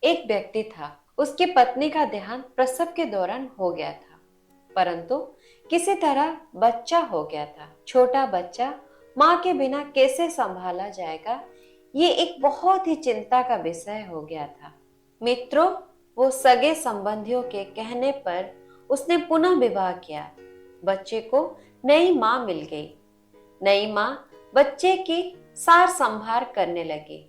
एक व्यक्ति था। उसकी पत्नी का देहांत प्रसव के दौरान हो गया था, परंतु किसी तरह बच्चा हो गया था। छोटा बच्चा माँ के बिना कैसे संभाला जाएगा, ये एक बहुत ही चिंता का विषय हो गया था। मित्रों, वो सगे संबंधियों के कहने पर उसने पुनः विवाह किया। बच्चे को नई माँ मिल गई। नई माँ बच्चे की सार संभार करने लगी।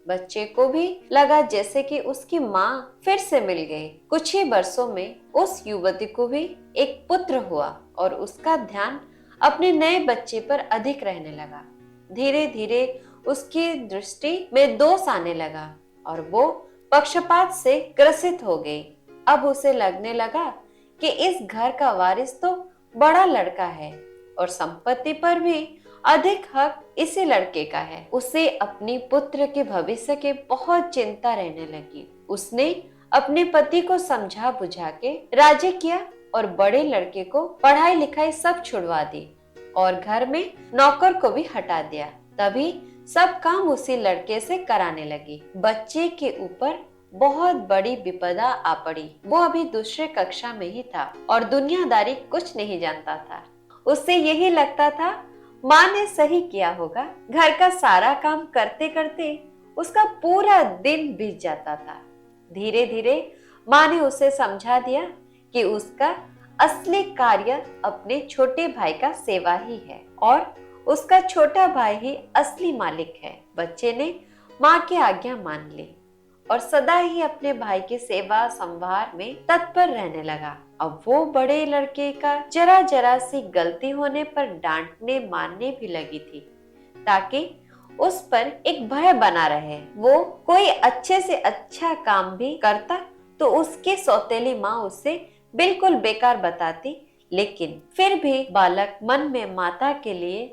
बच्चे को भी लगा जैसे कि उसकी माँ फिर से मिल गई। कुछ ही वर्षों में उस युवती को भी एक पुत्र हुआ और उसका ध्यान अपने नए बच्चे पर अधिक रहने लगा। धीरे धीरे उसकी दृष्टि में दोष आने लगा और वो पक्षपात से ग्रसित हो गई। अब उसे लगने लगा कि इस घर का वारिस तो बड़ा लड़का है और संपत्ति पर भी अधिक हक इसी लड़के का है। उसे अपनी पुत्र के भविष्य की बहुत चिंता रहने लगी। उसने अपने पति को समझा बुझा के राजी किया और बड़े लड़के को पढ़ाई लिखाई सब छुड़वा दी और घर में नौकर को भी हटा दिया। तभी सब काम उसी लड़के से कराने लगी। बच्चे के ऊपर बहुत बड़ी विपदा आ पड़ी। वो अभी दूसरे कक्षा में ही था और दुनियादारी कुछ नहीं जानता था। उससे यही लगता था माँ ने सही किया होगा। घर का सारा काम करते करते उसका पूरा दिन बीत जाता था। धीरे धीरे माँ ने उसे समझा दिया कि उसका असली कार्य अपने छोटे भाई का सेवा ही है और उसका छोटा भाई ही असली मालिक है। बच्चे ने माँ की आज्ञा मान ली और सदा ही अपने भाई की सेवा संभार में तत्पर रहने लगा। अब वो बड़े लड़के का जरा जरा सी गलती होने पर डांटने मारने भी लगी थी, ताकि उस पर एक भय बना रहे। वो कोई अच्छे से अच्छा काम भी करता तो उसकी सौतेली माँ उसे बिल्कुल बेकार बताती, लेकिन फिर भी बालक मन में माता के लिए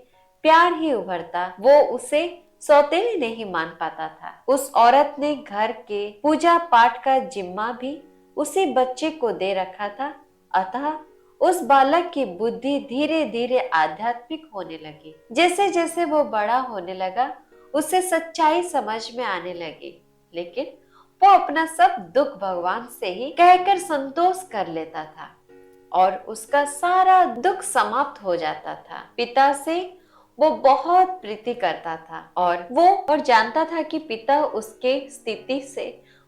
प्यार ही उभरता। वो उसे सौतेली नहीं मान पाता था। उस औरत ने घर के पूजा पाठ का जिम्मा भी उसी बच्चे को दे रखा था। अतः उस बालक की बुद्धि धीरे धीरे आध्यात्मिक होने लगी। जैसे जैसे वो बड़ा होने लगा, उसे सच्चाई समझ में आने लगी, लेकिन वो अपना सब दुख भगवान से ही कहकर संतोष कर लेता था और उसका सारा दुख समाप्त हो जाता था। पिता से वो बहुत प्रीति करता था और जानता था कि पिता उसके स्थिति से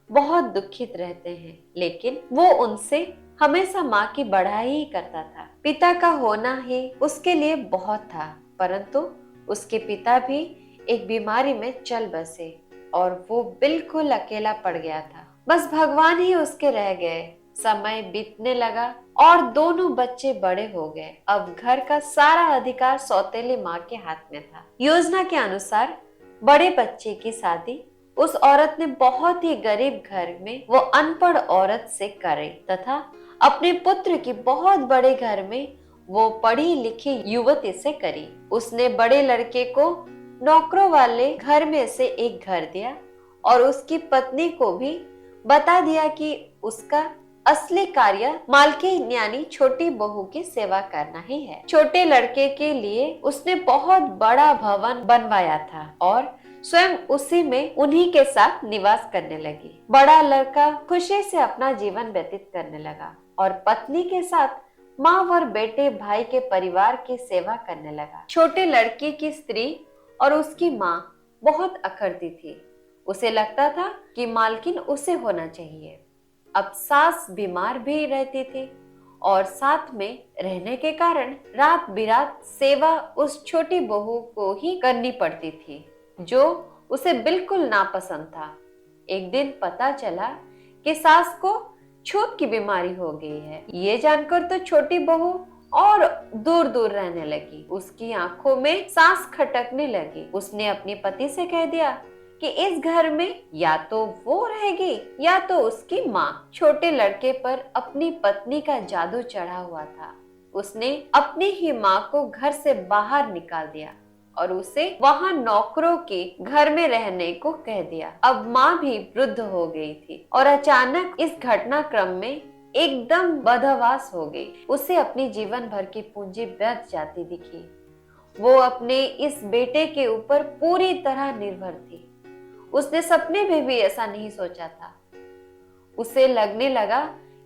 बहुत दुखित रहते हैं, लेकिन वो उनसे हमेशा माँ की बड़ाई ही करता था। पिता का होना ही उसके लिए बहुत था, परंतु उसके पिता भी एक बीमारी में चल बसे और वो बिल्कुल अकेला पड़ गया था। बस भगवान ही उसके रह गए। समय बीतने लगा और दोनों बच्चे बड़े हो गए। अब घर का सारा अधिकार सौतेली माँ के हाथ में था। योजना के अनुसार बड़े बच्चे की शादी उस औरत ने बहुत ही गरीब घर में वो अनपढ़ औरत से करे तथा अपने पुत्र की बहुत बड़े घर में वो पढ़ी लिखी युवती से करी। उसने बड़े लड़के को नौकरों वाले घर में से एक घर दिया और उसकी पत्नी को भी बता दिया कि उसका असली कार्य मालकिन यानी छोटी बहू की सेवा करना ही है। छोटे लड़के के लिए उसने बहुत बड़ा भवन बनवाया था और स्वयं उसी में उन्हीं के साथ निवास करने लगी। बड़ा लड़का खुशी से अपना जीवन व्यतीत करने लगा और पत्नी के साथ माँ और बेटे भाई के परिवार की सेवा करने लगा। छोटे लड़के की स्त्री और उसकी माँ बहुत अखरती थी। उसे लगता था कि मालकिन उसे होना चाहिए। अब सास बीमार भी रहती थी और साथ में रहने के कारण रात बिरात सेवा उस छोटी बहू को ही करनी पड़ती थी, जो उसे बिल्कुल नापसंद था। एक दिन पता चला कि सास को छूत की बीमारी हो गई है। ये जानकर तो छोटी बहू और दूर दूर रहने लगी। उसकी आंखों में सांस खटकने लगी। उसने अपने पति से कह दिया कि इस घर में या तो वो रहेगी या तो उसकी माँ। छोटे लड़के पर अपनी पत्नी का जादू चढ़ा हुआ था। उसने अपनी ही माँ को घर से बाहर निकाल दिया और उसे वहाँ नौकरों के घर में रहने को कह दिया। अब माँ भी वृद्ध हो गई थी और अचानक इस घटनाक्रम में एकदम बदहवास हो गई। उसे अपनी जीवन भर की पूंजी व्यर्थ जाती दिखी। वो अपने इस बेटे के ऊपर पूरी तरह निर्भर थी। उसने सपने में भी ऐसा नहीं सोचा था। उसे लगने लगा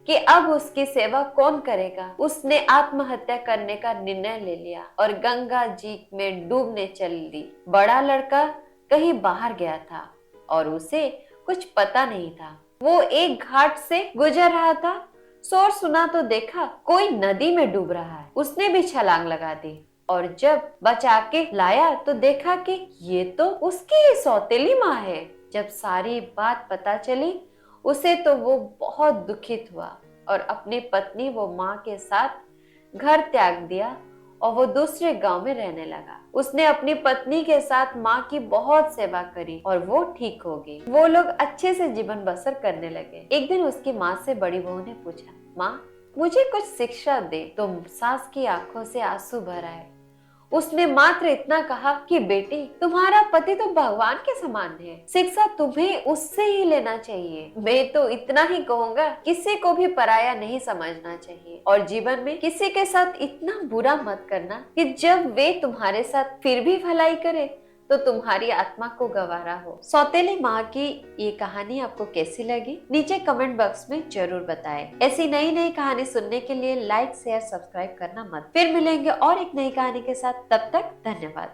कि अब उसकी सेवा कौन करेगा। उसने आत्महत्या करने का निर्णय ले लिया और गंगा जी में डूबने चल दी। बड़ा लड़का कहीं बाहर गया था और उसे कुछ पता नहीं था। वो एक घाट से गुजर रहा था, शोर सुना तो देखा कोई नदी में डूब रहा है। उसने भी छलांग लगा दी और जब बचा के लाया तो देखा कि ये तो उसकी सौतेली माँ है। जब सारी बात पता चली उसे तो वो बहुत दुखित हुआ और अपनी पत्नी वो माँ के साथ घर त्याग दिया और वो दूसरे गांव में रहने लगा। उसने अपनी पत्नी के साथ माँ की बहुत सेवा करी और वो ठीक हो गई। वो लोग अच्छे से जीवन बसर करने लगे। एक दिन उसकी माँ से बड़ी बहू ने पूछा, माँ मुझे कुछ शिक्षा दे। तो सास की आंखों से आंसू भर आए। उसने मात्र इतना कहा कि बेटी तुम्हारा पति तो भगवान के समान है, शिक्षा तुम्हें उससे ही लेना चाहिए। मैं तो इतना ही कहूँगा, किसी को भी पराया नहीं समझना चाहिए और जीवन में किसी के साथ इतना बुरा मत करना कि जब वे तुम्हारे साथ फिर भी भलाई करे तो तुम्हारी आत्मा को गवारा हो। सौतेली माँ की ये कहानी आपको कैसी लगी नीचे कमेंट बॉक्स में जरूर बताएं। ऐसी नई नई कहानी सुनने के लिए लाइक शेयर सब्सक्राइब करना मत। फिर मिलेंगे और एक नई कहानी के साथ, तब तक धन्यवाद।